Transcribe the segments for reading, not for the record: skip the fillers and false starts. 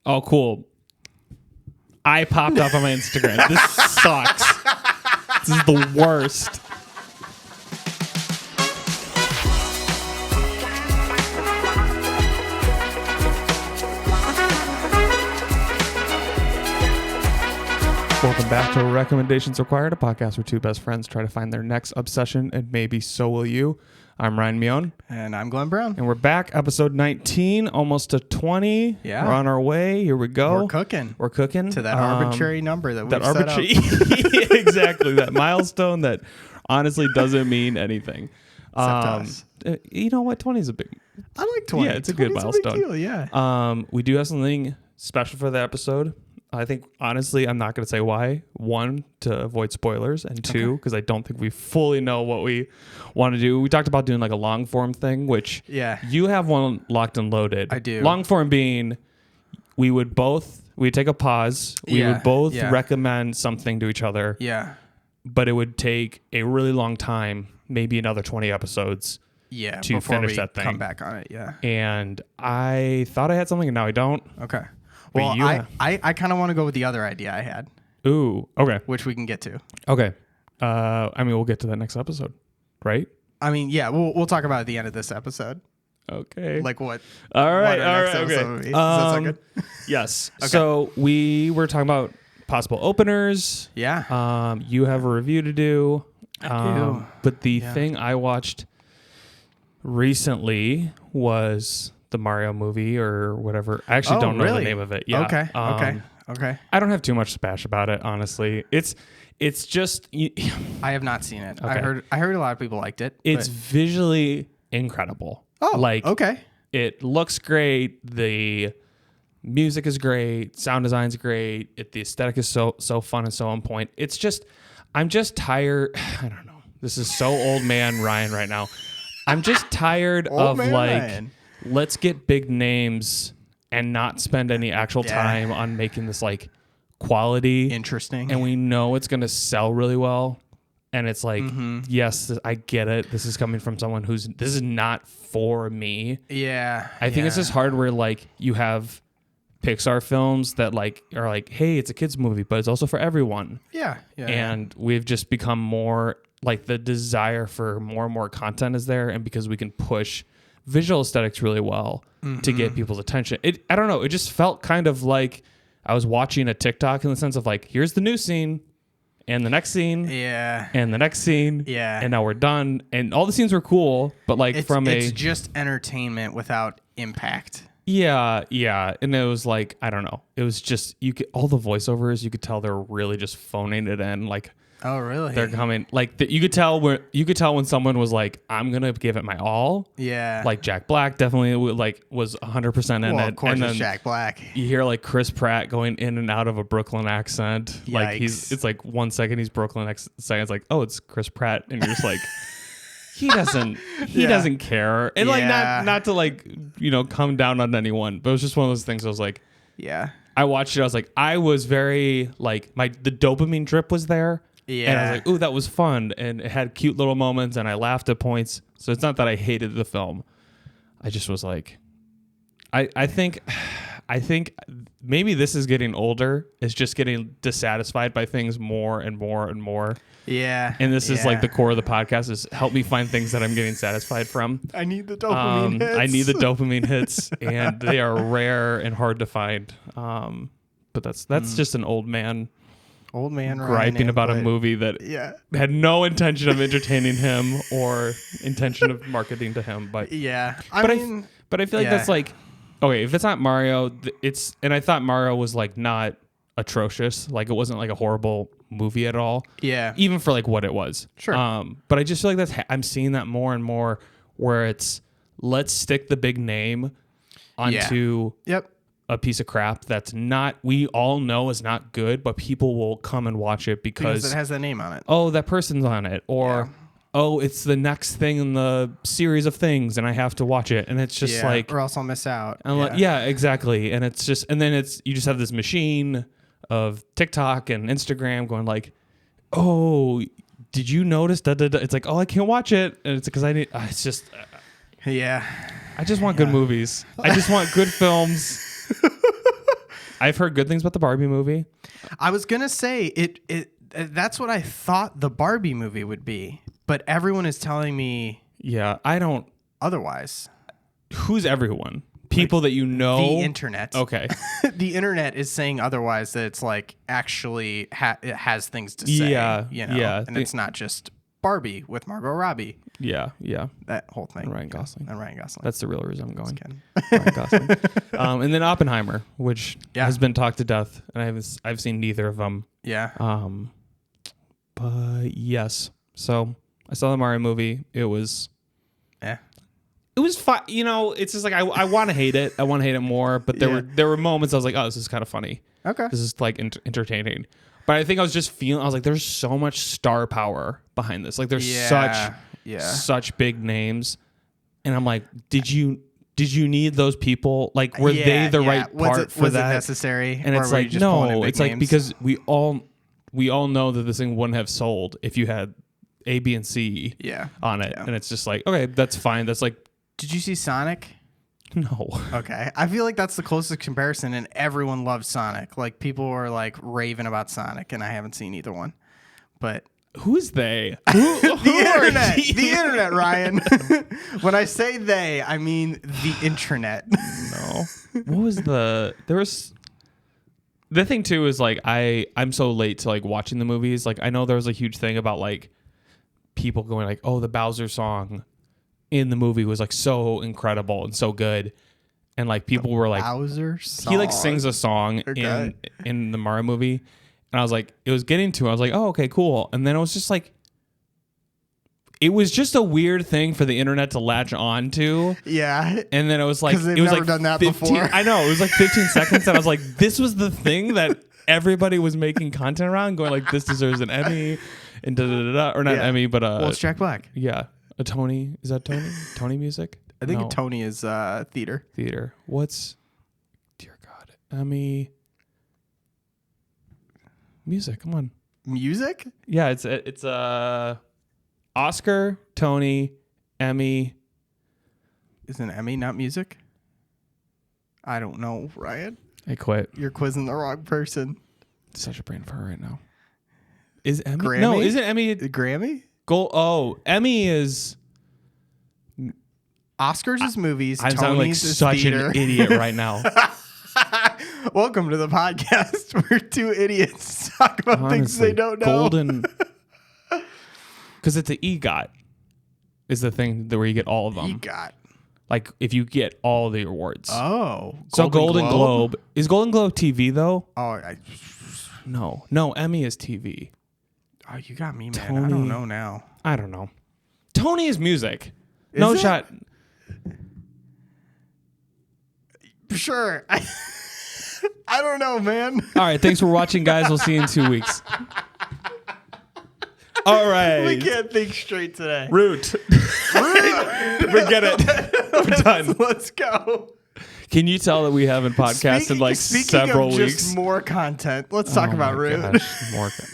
Oh, cool. I popped up on my Instagram. This sucks. This is the worst. Welcome back to Recommendations Required, a podcast where two best friends try to find their next obsession, and maybe so will you. I'm Ryan Mion. And I'm Glenn Brown. And we're back, episode 19, almost to 20. Yeah. We're on our way. Here we go. We're cooking. We're cooking. To that arbitrary number that we've set up. Exactly. That milestone that honestly doesn't mean anything. Except us. You know what? 20 is a big... I like 20. Yeah, it's a good milestone. A big deal, yeah. We do have something special for the episode. I think, honestly, I'm not going to say why. One, to avoid spoilers, and two, because I don't think we fully know what we want to do. We talked about doing like a long form thing, which you have one locked and loaded. I do. Long form being, we'd take a pause. We would both recommend something to each other. Yeah. But it would take a really long time, maybe another 20 episodes. Yeah. To finish that thing. Come back on it. Yeah. And I thought I had something, and now I don't. Okay. Well, I kind of want to go with the other idea I had. Ooh, okay. Which we can get to. Okay. I mean, we'll get to that next episode, right? I mean, yeah, we'll talk about it at the end of this episode. Okay. Like what? All right. What our next episode would be. Does that sound good? Yes. Okay. So we were talking about possible openers. Yeah. You have a review to do. I do. But the thing I watched recently was the Mario movie or whatever. I actually don't know the name of it. Yeah. Okay. I don't have too much to bash about it, honestly. It's just I have not seen it. Okay. I heard a lot of people liked it. It's visually incredible. Oh, like okay. It looks great. The music is great. Sound design's great. The aesthetic is so fun and so on point. It's just I'm just tired. I don't know. This is so old man Ryan right now. I'm just tired of Ryan. Let's get big names and not spend any actual time on making this like quality interesting. And we know it's going to sell really well. And it's like, yes, I get it. This is coming from someone this is not for me. Yeah. I think it's just hard where like you have Pixar films that like are like, hey, it's a kid's movie, but it's also for everyone. Yeah. And we've just become more like the desire for more and more content is there. And because we can push visual aesthetics really well to get people's attention. I don't know. It just felt kind of like I was watching a TikTok in the sense of like, here's the new scene and the next scene. Yeah. And the next scene. Yeah. And now we're done. And all the scenes were cool, but like it's just entertainment without impact. Yeah. And it was like, I don't know. It was just, all the voiceovers, you could tell they're really just phoning it in. Like, oh, really? They're coming like you could tell when someone was like, "I'm gonna give it my all." Yeah, like Jack Black definitely was 100% in it. Of course, and then Jack Black. You hear like Chris Pratt going in and out of a Brooklyn accent. Yikes. Like it's like 1 second he's Brooklyn, next second it's like, oh, it's Chris Pratt, and you're just like, he doesn't care, and like not to like come down on anyone, but it was just one of those things. I was like, yeah. I watched it. I was like, I was very like the dopamine drip was there. Yeah. And I was like, ooh, that was fun. And it had cute little moments and I laughed at points. So it's not that I hated the film. I just was like, I think maybe this is getting older. It's just getting dissatisfied by things more and more and more. Yeah. And this is like the core of the podcast is help me find things that I'm getting satisfied from. I need the dopamine hits. I need the dopamine hits and they are rare and hard to find. But that's just an old man griping about a movie that had no intention of entertaining him or intention of marketing to him. But I feel like that's like, okay, if it's not Mario, and I thought Mario was like not atrocious, like it wasn't like a horrible movie at all. Yeah, even for like what it was. Sure. But I just feel like I'm seeing that more and more, where it's let's stick the big name onto. Yep. A piece of crap that's not, we all know is not good, but people will come and watch it because it has that name on it. Oh, that person's on it. Or, oh, it's the next thing in the series of things and I have to watch it. And it's just like, or else I'll miss out. Exactly. And it's just, and then you just have this machine of TikTok and Instagram going like, oh, did you notice? It's like, oh, I can't watch it. And it's because it's just, I just want good movies. I just want good films. I've heard good things about the Barbie movie. I was gonna say it. That's what I thought the Barbie movie would be, but everyone is telling me. Yeah, I don't. Otherwise, who's everyone? People that you know? The internet. Okay. The internet is saying otherwise, that it's like actually it has things to say. Yeah. And it's not just Barbie with Margot Robbie. Yeah. That whole thing. And Ryan Gosling. That's the real reason I'm going. Ryan Gosling. And then Oppenheimer, which has been talked to death, and I've seen neither of them. Yeah. But yes. So I saw the Mario movie. It was. It was fun. It's just like I want to hate it. I want to hate it more. But there were moments I was like, oh, this is kind of funny. Okay. This is like entertaining. But I think I was just feeling. I was like, there's so much star power behind this. Like there's such big names, and I'm like, did you need those people? Like were they the right part for was that? Was it necessary? And it's like no. It's like because we all know that this thing wouldn't have sold if you had A, B, and C on it. And it's just like, okay, that's fine. That's like. Did you see Sonic? No. Okay. I feel like that's the closest comparison, and everyone loves Sonic. Like, people are, like, raving about Sonic, and I haven't seen either one. But... Who's they? The internet. The internet, Ryan. When I say they, I mean the internet. No. What was the... There was... The thing, too, is, like, I'm so late to, like, watching the movies. Like, I know there was a huge thing about, like, people going, like, oh, the Bowser song... in the movie was like so incredible and so good, and like people were like Bowser song. He like sings a song in the Mario movie, and I was like, it was getting to, I was like, oh, okay, cool. And then it was just like, it was just a weird thing for the internet to latch on to. Yeah. And then it was like, it was never like done that 15, before. I know, it was like 15 seconds, and I was like, this was the thing that everybody was making content around, going like, this deserves an Emmy and or not Emmy, but well, it's Jack Black. Yeah. A Tony? Is that Tony? Tony music? I think Tony is theater. Theater. What's, dear God, Emmy music? Come on. Music? Yeah, it's Oscar, Tony, Emmy. Is an Emmy not music? I don't know, Ryan. I quit. You're quizzing the wrong person. Such a brain fart right now. Is Emmy? Grammy? No, isn't Emmy Grammy? Emmy is. Oscars is movies. I'm sounding like such an idiot right now. Welcome to the podcast where two idiots talk about things they don't know. Golden. Because it's an EGOT is the thing where you get all of them. EGOT. Like if you get all the awards. Oh. So Golden Globe. Is Golden Globe TV though? Oh, No, Emmy is TV. Oh, you got me, man. Tony, I don't know now. I don't know. Tony is music. No shot. Sure. I don't know, man. All right. Thanks for watching, guys. We'll see you in 2 weeks. All right. We can't think straight today. Root. Forget it. We're done. Let's go. Can you tell that we haven't podcasted several weeks? Just more content. Let's talk about Root.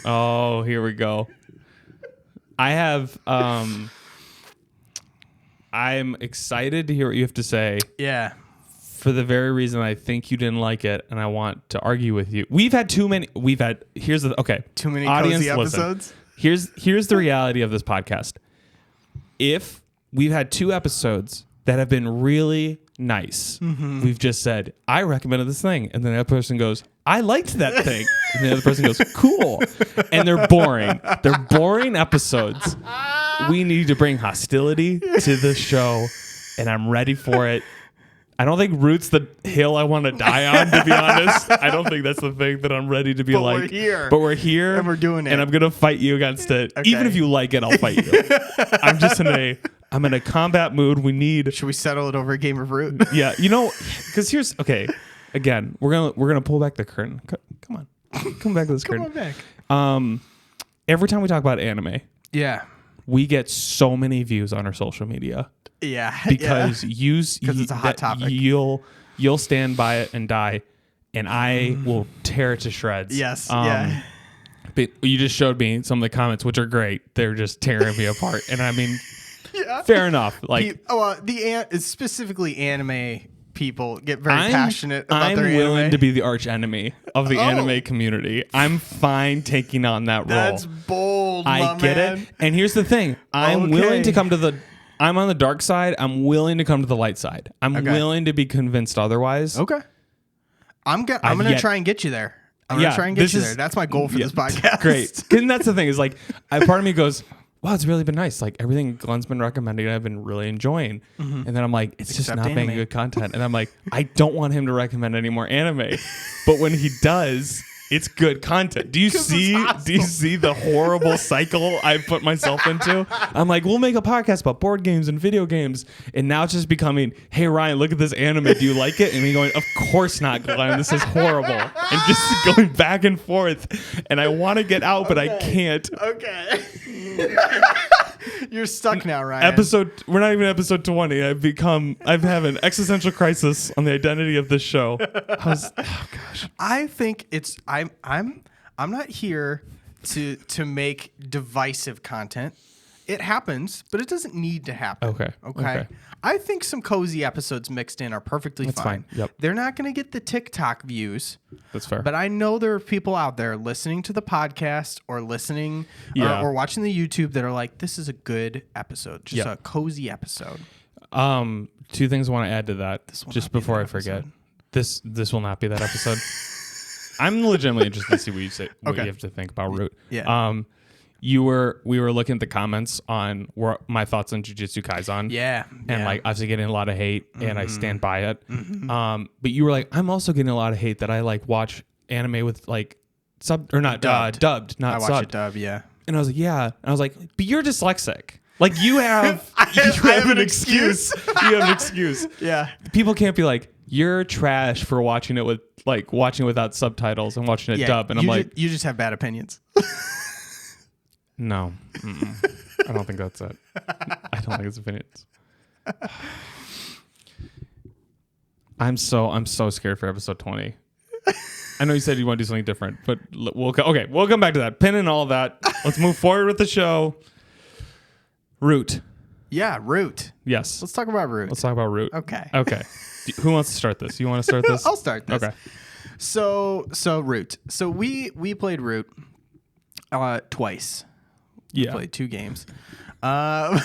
Oh, here we go. I have. I'm excited to hear what you have to say. Yeah. For the very reason I think you didn't like it, and I want to argue with you. Here's the too many audience, cozy episodes. Listen. Here's the reality of this podcast. If we've had 2 episodes that have been really nice, we've just said, I recommended this thing, and then the other person goes, I liked that thing, and the other person goes, cool, and they're boring. They're boring episodes. We need to bring hostility to the show, and I'm ready for it. I don't think Root's the hill I want to die on, to be honest. I don't think that's the thing that I'm ready to be like. But we're here. And we're doing it. And I'm going to fight you against it. Okay. Even if you like it, I'll fight you. I'm in a combat mood. Should we settle it over a game of Root? Yeah. Because again, we're gonna pull back the curtain. Come on. Come back to this curtain. Come on back. Every time we talk about anime. Yeah. We get so many views on our social media. Yeah, because it's a hot topic. You'll stand by it and die, and I will tear it to shreds. Yes, But you just showed me some of the comments, which are great. They're just tearing me apart, and I mean, fair enough. Like, specifically anime people get very passionate about their anime. I'm willing to be the arch enemy of the anime community. I'm fine taking on that role. That's bold, I get man. it. And here's the thing. I'm willing to come to the... I'm on the dark side. I'm willing to come to the light side. I'm willing to be convinced otherwise. Okay. I'm going to try and get you there. I'm going to try and get you there. That's my goal for this podcast. Great. And that's the thing is like, part of me goes, wow, it's really been nice. Like everything Glenn's been recommending, I've been really enjoying. And then I'm like, it's just not making good content. And I'm like, I don't want him to recommend any more anime. But when he does, it's good content. Do you see the horrible cycle I put myself into? I'm like, we'll make a podcast about board games and video games. And now it's just becoming, hey, Ryan, look at this anime. Do you like it? And me going, of course not, Glenn. This is horrible. And just going back and forth. And I want to get out, but I can't. Okay. You're stuck now, Ryan. We're not even episode 20. I've had an existential crisis on the identity of this show. Oh gosh. I think I'm not here to make divisive content. It happens, but it doesn't need to happen. Okay. I think some cozy episodes mixed in are perfectly fine. Yep. They're not going to get the TikTok views. That's fair. But I know there are people out there listening to the podcast or listening or watching the YouTube that are like, this is a good episode. Just a cozy episode. 2 things I want to add to that just before I forget. This will not be that episode. I'm legitimately interested to see what you have to think about Root. Yeah. We were looking at the comments on my thoughts on Jujutsu Kaisen. And like obviously getting a lot of hate, and I stand by it. But you were like, I'm also getting a lot of hate that I like watch anime with like dubbed, not subbed. I watch it dubbed, yeah. And I was like, yeah. And I was like, but you're dyslexic. Like you have, you have an excuse. You have an excuse. Yeah. People can't be like, you're trash for watching it without subtitles and watching it dubbed. And I'm like, you just have bad opinions. No. I don't think that's it. I don't think it's opinions. I'm so scared for episode 20. I know you said you want to do something different, but we'll come back to that. Pin in all of that. Let's move forward with the show. Root. Yeah, Root. Yes. Let's talk about Root. Let's talk about Root. Okay. Who wants to start this? You want to start this? I'll start this. Okay. So Root. So we played Root twice. Yeah. Played 2 games. I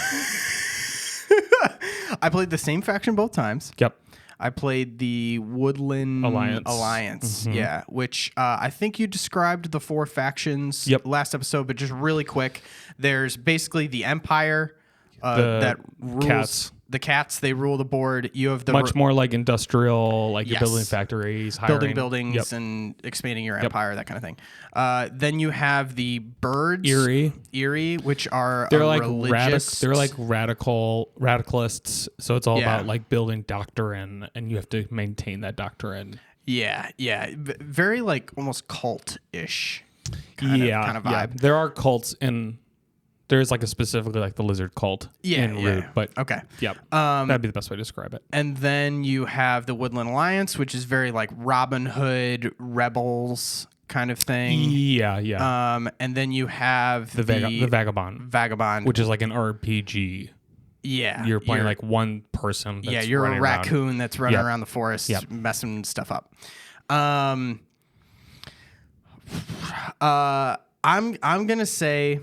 played the same faction both times. Yep. I played the Woodland Alliance. Yeah, which I think you described the 4 factions last episode, but just really quick. There's basically the Empire that rules. Cats. The cats, they rule the board. You have the much more like industrial, like you're building factories, hiring. Building buildings and expanding your empire, that kind of thing. Then you have the birds, Eerie, which are they're like religious. They're like radicalists. So it's all about like building doctrine, and you have to maintain that doctrine. Yeah. Very like almost cult-ish kind of vibe. Yeah. There are cults in. There's like a specifically like the lizard cult in Root, but that'd be the best way to describe it. And then you have the Woodland Alliance, which is very like Robin Hood rebels kind of thing. Yeah. And then you have the Vagabond, which is like an RPG. Yeah, you're playing like one person. That's you're a raccoon around. That's running around the forest, messing stuff up. I'm gonna say.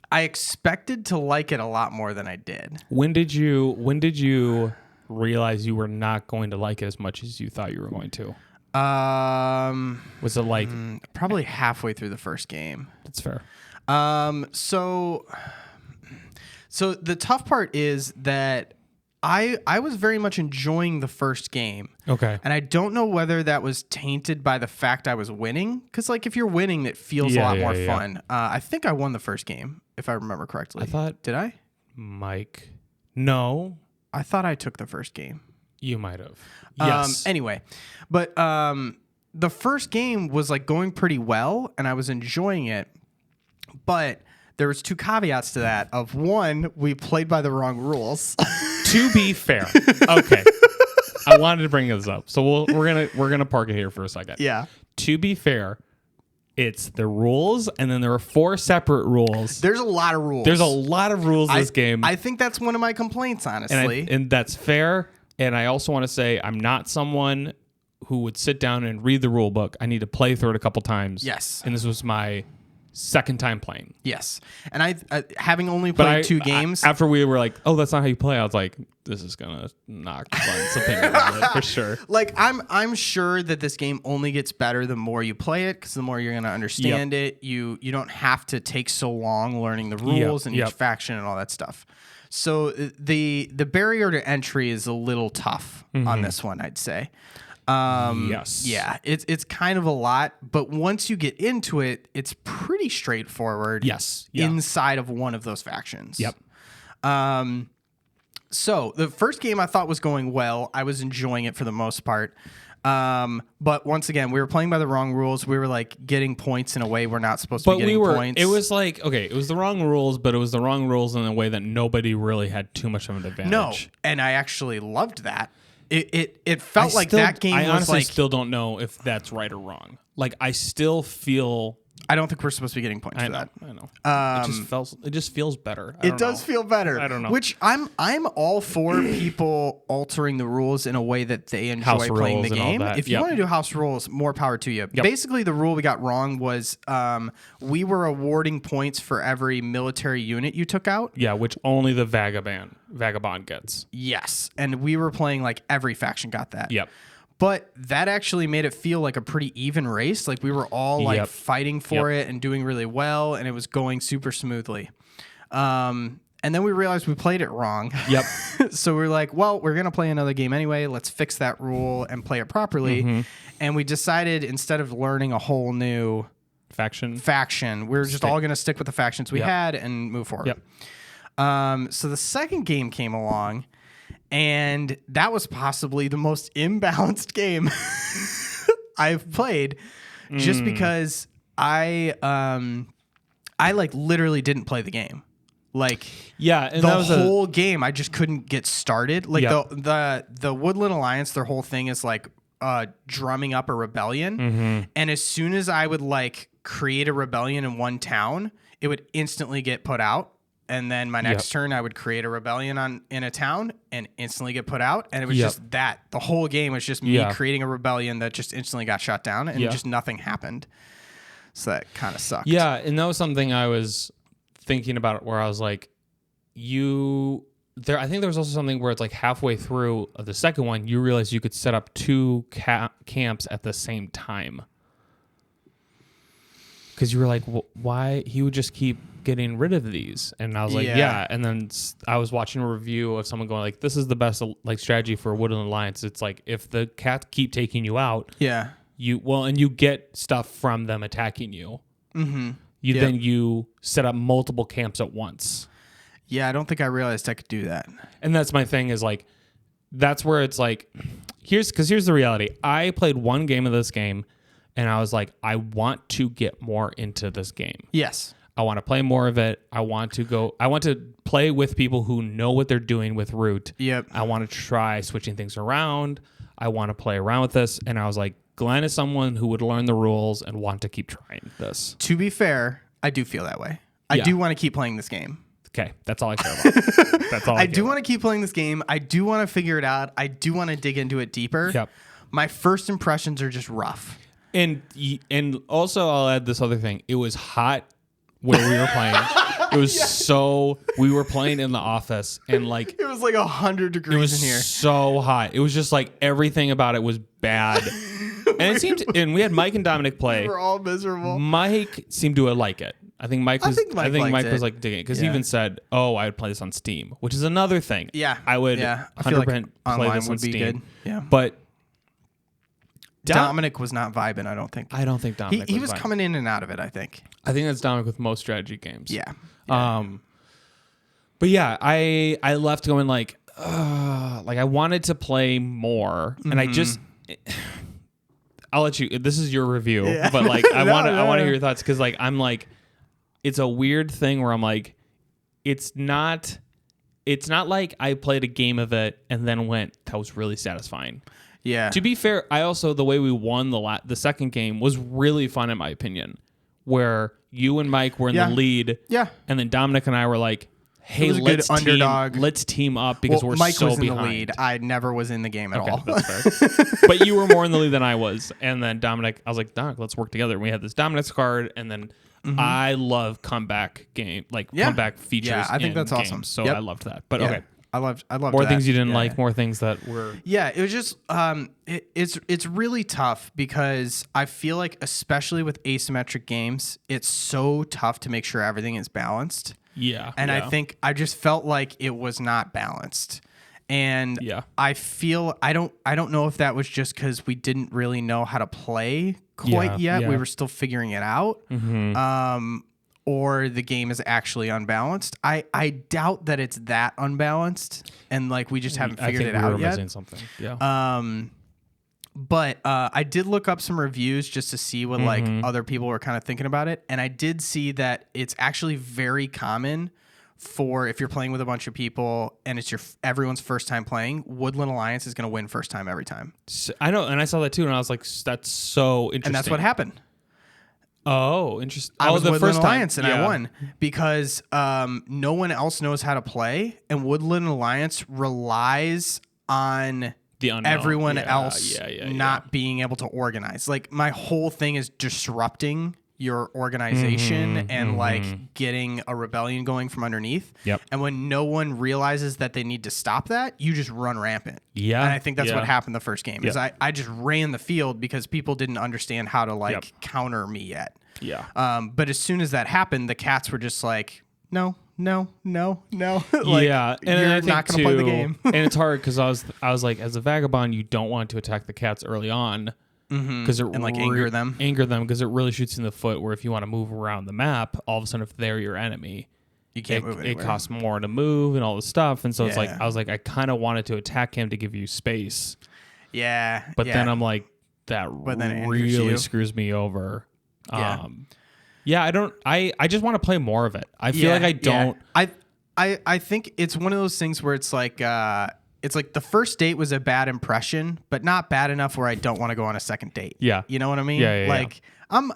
I expected to like it a lot more than I did. When did you realize you were not going to like it as much as you thought you were going to? Was it like probably halfway through the first game? That's fair. So the tough part is that I was very much enjoying the first game. Okay. And I don't know whether that was tainted by the fact I was winning. Because, like, if you're winning, it feels a lot more fun. I think I won the first game, if I remember correctly. Did I? Mike. No. I thought I took the first game. You might have. Yes. Anyway. But the first game was, like, going pretty well, and I was enjoying it. But there was 2 caveats to that. Of one, we played by the wrong rules. To be fair, okay. I wanted to bring this up, so we're gonna park it here for a second. Yeah. To be fair, it's the rules, and then there are 4 separate rules. There's a lot of rules. There's a lot of rules in this game. I think that's one of my complaints, honestly. And that's fair. And I also want to say I'm not someone who would sit down and read the rule book. I need to play through it a couple times. Yes. And this was my second time playing. Yes. And I having only played 2 games. After we were like, oh, that's not how you play, I was like, this is going to knock Glenn's opinion out of it for sure. Like, I'm sure that this game only gets better the more you play it, because the more you're going to understand it. You don't have to take so long learning the rules and each faction and all that stuff. So the barrier to entry is a little tough on this one, I'd say. Yes. Yeah, it's kind of a lot, but once you get into it, it's pretty straightforward. Yes. Inside of one of those factions. Yep. So the first game I thought was going well. I was enjoying it for the most part. But once again, we were playing by the wrong rules. We were like getting points in a way we're not supposed to be getting points. It was like, okay, it was the wrong rules, but it was the wrong rules in a way that nobody really had too much of an advantage. No, and I actually loved that. It felt like that game was like... I honestly still don't know if that's right or wrong. Like, I still feel... I don't think we're supposed to be getting points for that. I know. It just feels better. It does feel better. I don't know. Which I'm all for people altering the rules in a way that they enjoy playing the game. If you want to do house rules, more power to you. Yep. Basically, the rule we got wrong was we were awarding points for every military unit you took out. Yeah, which only the Vagabond gets. Yes, and we were playing like every faction got that. Yep. But that actually made it feel like a pretty even race. Like we were all like fighting for it and doing really well, and it was going super smoothly. And then we realized we played it wrong. Yep. So we're like, well, we're going to play another game anyway. Let's fix that rule and play it properly. And we decided instead of learning a whole new faction, we're just all going to stick with the factions we had and move forward. So the second game came along. And that was possibly the most imbalanced game I've played, just because I like literally didn't play the game. Like and the whole game, I just couldn't get started. Like the Woodland Alliance, their whole thing is like drumming up a rebellion, and as soon as I would like create a rebellion in one town, it would instantly get put out. And then my next turn, I would create a rebellion in a town and instantly get put out. And it was just that. The whole game was just me creating a rebellion that just instantly got shot down and just nothing happened. So that kind of sucked. Yeah, and that was something I was thinking about where I was like, I think there was also something where it's like halfway through the second one, you realize you could set up 2 camps at the same time. Because you were like, well, why? He would just keep getting rid of these. And I was like, And then I was watching a review of someone going like, this is the best like strategy for Woodland Alliance. It's like, if the cats keep taking you out, and you get stuff from them attacking you. Then you set up multiple camps at once. Yeah, I don't think I realized I could do that. And that's my thing is like, that's where it's like, here's the reality. I played one game of this game. And I was like, I want to get more into this game. Yes. I want to play more of it. I want to play with people who know what they're doing with Root. Yep. I want to try switching things around. I want to play around with this. And I was like, Glenn is someone who would learn the rules and want to keep trying this. To be fair, I do feel that way. I do want to keep playing this game. Okay, that's all I care about. That's all I do want to keep playing this game. I do want to figure it out. I do want to dig into it deeper. Yep. My first impressions are just rough. And also, I'll add this other thing. It was hot where we were playing. It was we were playing in the office, and like it was like 100 degrees in here. So hot. It was just like everything about it was bad. And it seemed, and we had Mike and Dominic play. We were all miserable. Mike seemed to like it. I think Mike was like digging it because he even said, "Oh, I would play this on Steam," which is another thing. Yeah, I would 100% play this on Steam. Be good. Yeah, but Dominic was not vibing. I don't think Dominic. He was coming in and out of it. I think that's Dominic with most strategy games. Yeah. But yeah, I left going like I wanted to play more, and I just. I'll let you. This is your review, but like I want to hear your thoughts because like I'm like, it's a weird thing where I'm like, it's not like I played a game of it and then went, that was really satisfying. Yeah. To be fair, I also, the way we won the second game was really fun in my opinion, where you and Mike were in the lead. Yeah. And then Dominic and I were like hey, let's team up because we're Mike so was in behind. the lead. I never was in the game at all. That's fair. But you were more in the lead than I was. And then Dominic, I was like, Dominic, let's work together. And we had this Dominic's card, and then I love comeback comeback features. Yeah, I think that's games, awesome. So I loved that. But okay. I loved more that. things you didn't like, more things that were. Yeah, it was just it's really tough because I feel like, especially with asymmetric games, it's so tough to make sure everything is balanced. Yeah. And I think I just felt like it was not balanced. And I feel I don't know if that was just because we didn't really know how to play quite yet. Yeah. We were still figuring it out. Or the game is actually unbalanced. I doubt that it's that unbalanced, and like we just haven't figured it out yet. Missing something. Yeah. But I did look up some reviews just to see what like other people were kind of thinking about it, and I did see that it's actually very common for if you're playing with a bunch of people and it's everyone's first time playing, Woodland Alliance is going to win first time every time. So, I know, and I saw that too, and I was like, that's so interesting. And that's what happened. Oh, interesting. I was the Woodland first Alliance time. and I won because no one else knows how to play, and Woodland Alliance relies on the unknown. Everyone else not being able to organize. Like my whole thing is disrupting your organization and like getting a rebellion going from underneath. Yep. And when no one realizes that they need to stop that, you just run rampant. Yeah. And I think that's what happened the first game. Is I just ran the field because people didn't understand how to like counter me yet. Yeah. But as soon as that happened, the cats were just like, no. like, and you're not going to play the game. And it's hard because I was like, as a vagabond, you don't want to attack the cats early on. Because it like anger them because it really shoots in the foot. Where if you want to move around the map, all of a sudden if they're your enemy, you can't move anywhere. It costs more to move and all this stuff. And so it's like I was like, I kind of wanted to attack him to give you space. Yeah, but then I'm like, that really screws me over. I don't. I just want to play more of it. I feel like I don't. I think it's one of those things where it's like. It's like the first date was a bad impression, but not bad enough where I don't want to go on a second date. Yeah. You know what I mean? Like I'm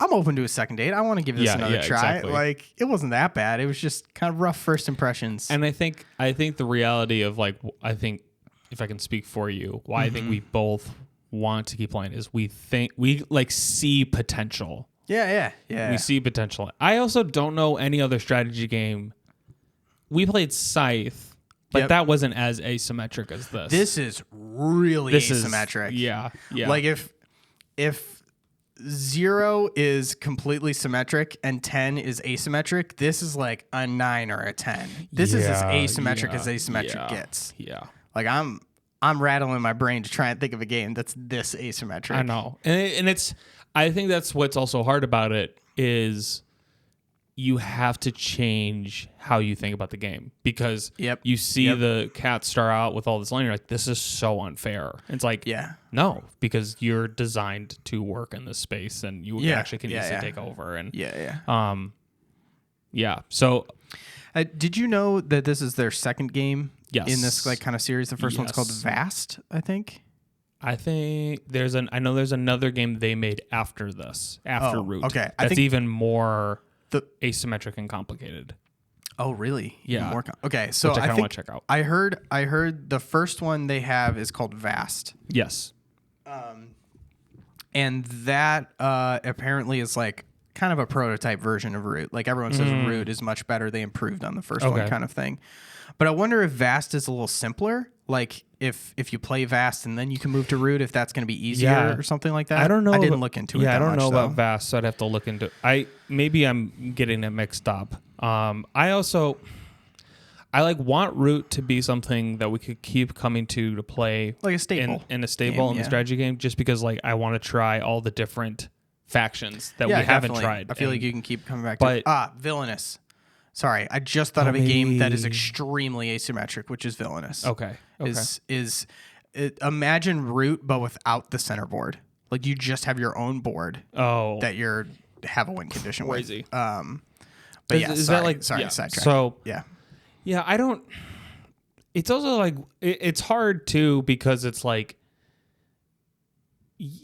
open to a second date. I want to give this another try. Exactly. Like it wasn't that bad. It was just kind of rough first impressions. And I think the reality of like, I think if I can speak for you, why I think we both want to keep playing is we like see potential. Yeah. We see potential. I also don't know any other strategy game. We played Scythe. But that wasn't as asymmetric as this. This is really asymmetric. Yeah. Like if 0 is completely symmetric and 10 is asymmetric, this is like a 9 or a 10. This is as asymmetric as asymmetric gets. Yeah. Like I'm rattling my brain to try and think of a game that's this asymmetric. I know. And it's I think that's what's also hard about it is you have to change how you think about the game because you see the cat start out with all this line. You're like, this is so unfair. It's like, no, because you're designed to work in this space and you actually can easily take over. And So, did you know that this is their second game in this like kind of series? The first one's called Vast, I think. I think I know there's another game they made after this, Root. Okay. That's even more asymmetric and complicated. Oh, really? Yeah. Okay, so I think want to check out. I heard the first one they have is called Vast. Yes. And that apparently is like kind of a prototype version of Root. Like everyone says Root is much better. They improved on the first one kind of thing. But I wonder if Vast is a little simpler. Like if you play Vast and then you can move to Root, if that's going to be easier or something like that. I don't know. I didn't look into it. Yeah, I don't know though. about Vast, so I'd have to look into. Maybe I'm getting it mixed up. I want Root to be something that we could keep coming to play like a staple in a stable in the strategy game, just because like I want to try all the different factions that we haven't tried. I feel like you can keep coming back to Villainous. Sorry, I just thought of a game that is extremely asymmetric, which is Villainous. Okay. Imagine Root, but without the center board. Like you just have your own board. That you have a win condition with. But is that like sidetrack? So I don't. It's also like it's hard too because it's like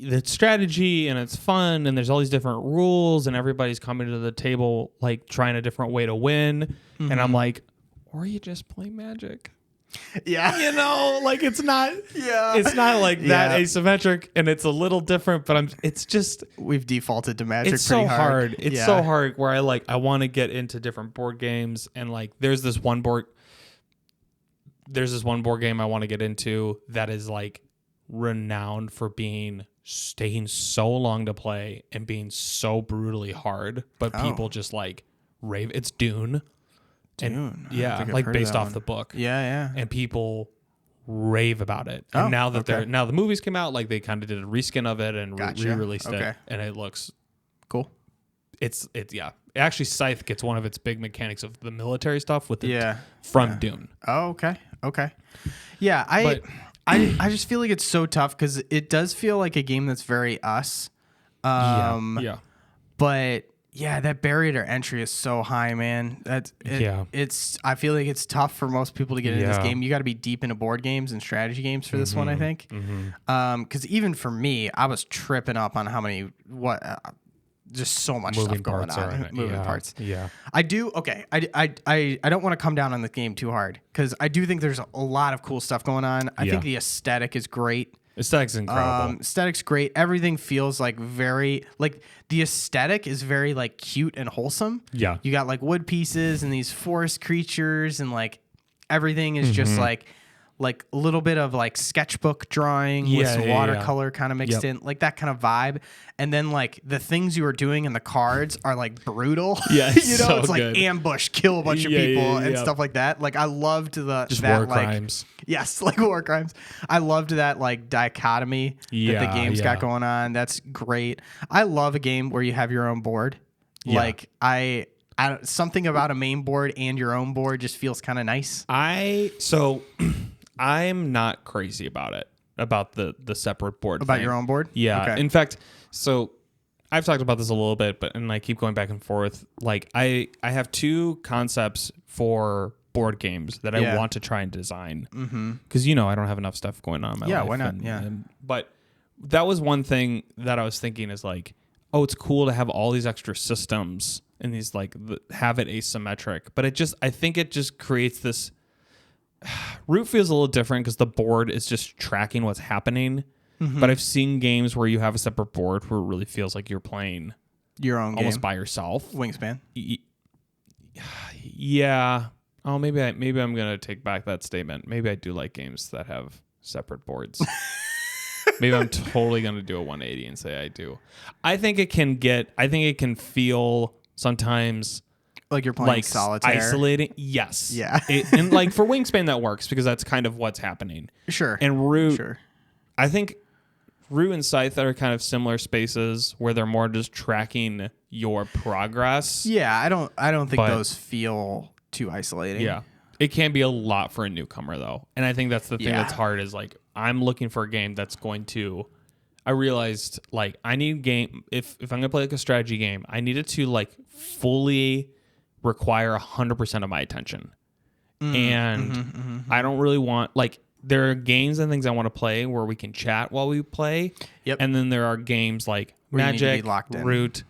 the strategy and it's fun and there's all these different rules and everybody's coming to the table like trying a different way to win and I'm like, or you just play Magic. Yeah. You know, like it's not like that asymmetric, and it's a little different, but it's just we've defaulted to Magic. It's so hard. It's so hard where I want to get into different board games, and like there's this one board game I want to get into that is like renowned for taking so long to play and being so brutally hard, but people just like rave. It's Dune. Dune. Like based off the book. Yeah. And people rave about it. And now that now the movies came out, like they kind of did a reskin of it and re-released it, and it looks cool. It's actually Scythe gets one of its big mechanics of the military stuff with it from Dune. Oh, okay. Yeah, I just feel like it's so tough because it does feel like a game that's very us. But yeah, that barrier to entry is so high, man. It's I feel like it's tough for most people to get into this game. You got to be deep into board games and strategy games for this one, I think. Because even for me, I was tripping up on how many just so much stuff going on. Moving parts. Yeah. I do. Okay. I don't want to come down on the game too hard because I do think there's a lot of cool stuff going on. I think the aesthetic is great. Aesthetic's incredible. Aesthetic's great. Everything feels like the aesthetic is very like cute and wholesome. Yeah. You got like wood pieces and these forest creatures and like everything is just like a little bit of like sketchbook drawing with some watercolor kind of mixed in, like that kind of vibe. And then like the things you are doing in the cards are like brutal. Yeah, it's like ambush, kill a bunch of people and stuff like that. Like I loved just war crimes. Yes, like war crimes. I loved that like dichotomy that the game's got going on. That's great. I love a game where you have your own board. Yeah. Like I something about a main board and your own board just feels kind of nice. I'm not crazy about it, about the separate board about thing. Your own board? Yeah. Okay. In fact, so I've talked about this a little bit, and I keep going back and forth. Like I have two concepts for board games that I want to try and design. Because, I don't have enough stuff going on in my life. Yeah, why not? But that was one thing that I was thinking is like, oh, it's cool to have all these extra systems and these like have it asymmetric. But I think it just creates this... Root feels a little different because the board is just tracking what's happening. But I've seen games where you have a separate board where it really feels like you're playing your own almost game. By yourself. Wingspan. Yeah. Oh, maybe I'm gonna take back that statement. Maybe I do like games that have separate boards. Maybe I'm totally gonna do a 180 and say I do. I think it can feel sometimes. Like you're playing solitaire. Isolating. Yes. Yeah. And like for Wingspan that works because that's kind of what's happening. Sure. And Root, I think Root and Scythe are kind of similar spaces where they're more just tracking your progress. Yeah, I don't think those feel too isolating. Yeah. It can be a lot for a newcomer though. And I think that's the thing that's hard is like I'm looking for a game that's going to I realized like I need game if I'm gonna play like a strategy game, I need it to like fully require 100% of my attention. And I don't really want like there are games and things I want to play where we can chat while we play. Yep. And then there are games like where Magic, Root,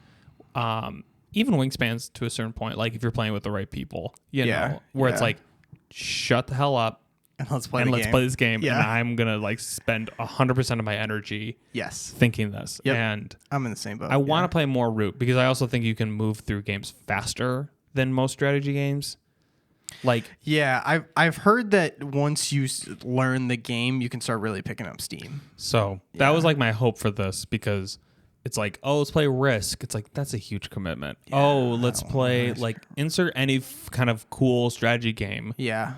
even Wingspans to a certain point, like if you're playing with the right people, you know, where it's like shut the hell up and let's play this game. And I'm gonna like spend 100% of my energy thinking this. And I'm in the same boat. I want to play more Root because I also think you can move through games faster than most strategy games. Like I've heard that once you learn the game, you can start really picking up steam. So that was like my hope for this because it's like, oh, let's play Risk. It's like that's a huge commitment. Let's play like insert any kind of cool strategy game. Yeah,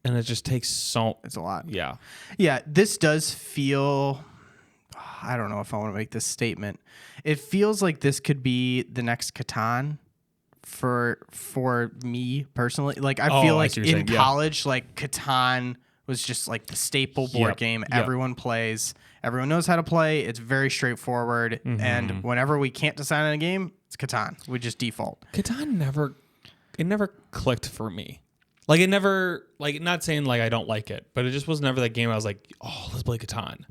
and it just takes it's a lot. Yeah. This does feel. I don't know if I want to make this statement. It feels like this could be the next Catan. For me personally, like I feel like in college, like Catan was just like the staple board game everyone plays. Everyone knows how to play. It's very straightforward. And whenever we can't decide on a game, it's Catan. We just default. Catan never clicked for me. Like it never, like not saying like I don't like it, but it just was never that game I was like, oh, let's play Catan.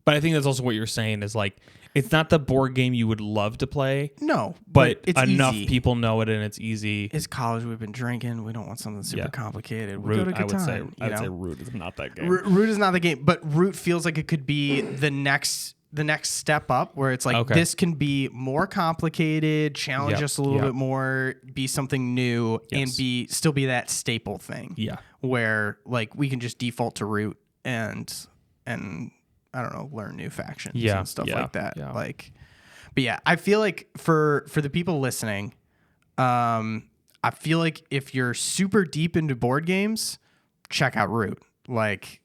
But I think that's also what you're saying is like It's not the board game you would love to play. No, but it's enough easy. people know it and it's easy. It's college. We've been drinking. We don't want something super complicated. We Root, go to Catan, I would say Root is not that game. Root is not the game, but Root feels like it could be the next step up, where it's like this can be more complicated, challenge us a little bit more, be something new, and still be that staple thing. Yeah, where like we can just default to Root and I don't know, learn new factions and stuff like that. Yeah. Like, but yeah, I feel like for the people listening, I feel like if you're super deep into board games, check out Root. Like,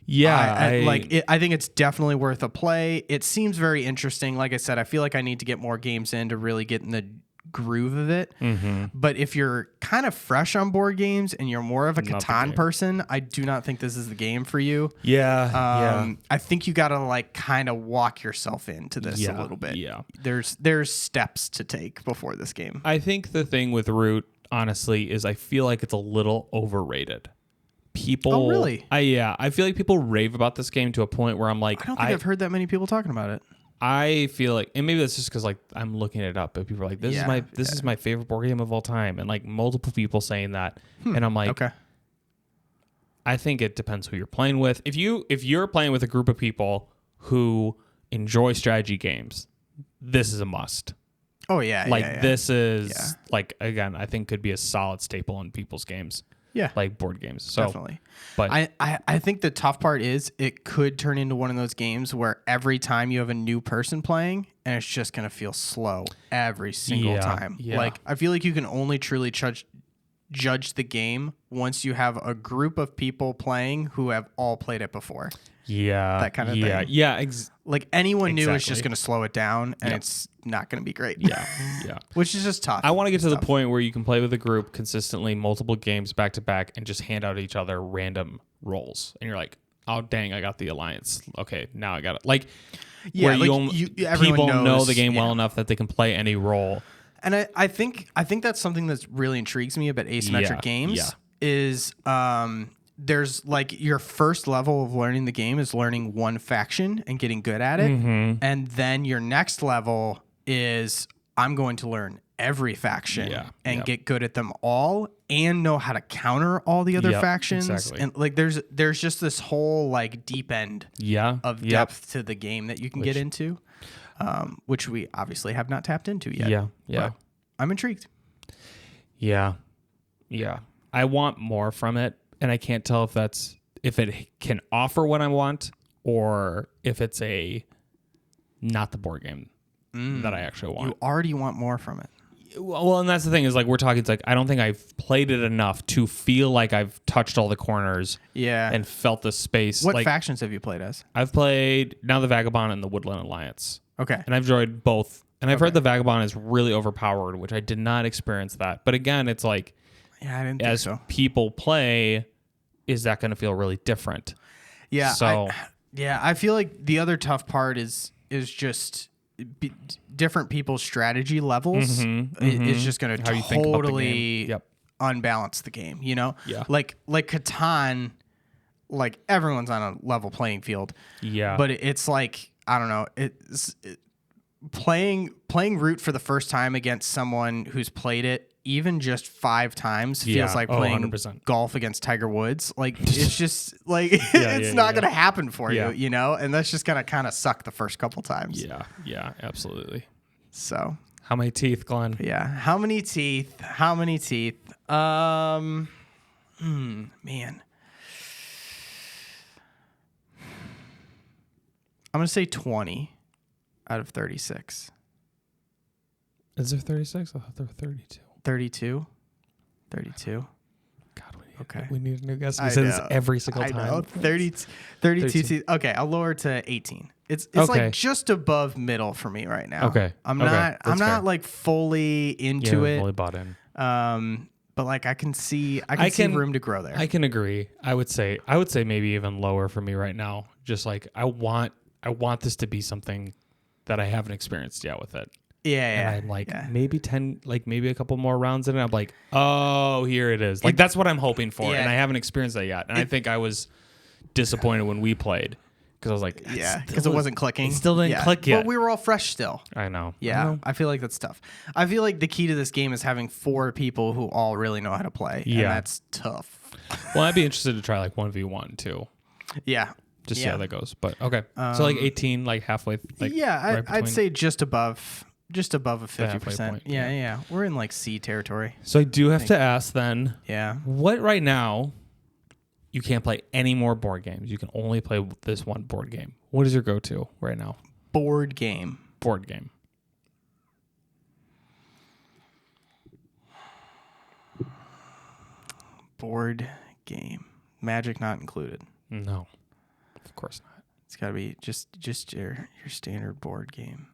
I think it's definitely worth a play. It seems very interesting. Like I said, I feel like I need to get more games in to really get in the groove of it. Mm-hmm. But if you're kind of fresh on board games and you're more of a Catan person, I do not think this is the game for you. I think you got to like kind of walk yourself into this a little bit. Yeah, there's steps to take before this game. I think the thing with Root, honestly, is I feel like it's a little overrated. People, oh really? I feel like people rave about this game to a point where I'm like, I don't think I've heard that many people talking about it. I feel like, and maybe that's just because like I'm looking it up, but people are like, this is my favorite board game of all time, and like multiple people saying that, and I'm like, okay. I think it depends who you're playing with. If you're playing with a group of people who enjoy strategy games, this is a must. Oh yeah, this is like, again, I think could be a solid staple in people's games. Yeah, like board games. So, definitely. But I think the tough part is it could turn into one of those games where every time you have a new person playing, and it's just gonna feel slow every single time. Yeah. Like I feel like you can only truly judge the game once you have a group of people playing who have all played it before. Yeah, that kind of thing. Yeah, like anyone new is just going to slow it down, and it's not going to be great. Yeah. Which is just tough. I want to get to the point where you can play with a group consistently, multiple games back to back, and just hand out each other random rolls, and you're like, oh dang, I got the alliance. Okay, now I got it. Like, where people know the game well enough that they can play any role. And I think that's something that really intrigues me about asymmetric games is there's like your first level of learning the game is learning one faction and getting good at it. Mm-hmm. And then your next level is I'm going to learn every faction and get good at them all and know how to counter all the other factions. Exactly. And like there's just this whole like deep end of depth to the game that you can get into, which we obviously have not tapped into yet. Yeah. But I'm intrigued. Yeah. I want more from it. And I can't tell if it can offer what I want or if it's not the board game that I actually want. You already want more from it. Well, and that's the thing is like we're talking. It's like I don't think I've played it enough to feel like I've touched all the corners. Yeah, and felt the space. What factions have you played as? I've played now the Vagabond and the Woodland Alliance. Okay, and I've enjoyed both. And I've heard the Vagabond is really overpowered, which I did not experience that. But again, it's like. Yeah, I didn't think so. As people play, is that going to feel really different? Yeah. So I feel like the other tough part is just different people's strategy levels. It's just going to totally unbalance the game. You know, like Catan, like everyone's on a level playing field. Yeah, but it's like I don't know. Playing Root for the first time against someone who's played it. Even just 5 times feels like playing 100%. Golf against Tiger Woods. Like it's just like it's not gonna happen for you, you know. And that's just gonna kind of suck the first couple times. Yeah, absolutely. So how many teeth, Glenn? Yeah, how many teeth? Man, I'm gonna say 20 out of 36. Is there 36? I thought there were 32. 32. God, we need a new guess. We say this every single time. I know. 32 teeth. Okay, I'll lower it to 18. It's like just above middle for me right now. Okay. I'm not like fully into it. Fully bought in. But like I can see room to grow there. I can agree. I would say maybe even lower for me right now. Just like I want this to be something that I haven't experienced yet with it. Yeah. And I'm like, maybe 10, like maybe a couple more rounds in it. I'm like, oh, here it is. Like, that's what I'm hoping for. And I haven't experienced that yet. And I think I was disappointed when we played because I was like, yeah, because it wasn't clicking. It still didn't click yet. But we were all fresh still. I know. Yeah, I feel like that's tough. I feel like the key to this game is having 4 people who all really know how to play. Yeah, and that's tough. Well, I'd be interested to try like 1v1 too. Yeah. Just see how that goes. But okay, so like 18, like halfway. Like yeah, I'd say just above a 50%. Yeah. We're in like C territory. So I do have to ask then. Yeah. What right now? You can't play any more board games. You can only play this one board game. What is your go-to right now? Board game. Board game. Board game. Magic not included. No, of course not. It's got to be just your standard board game.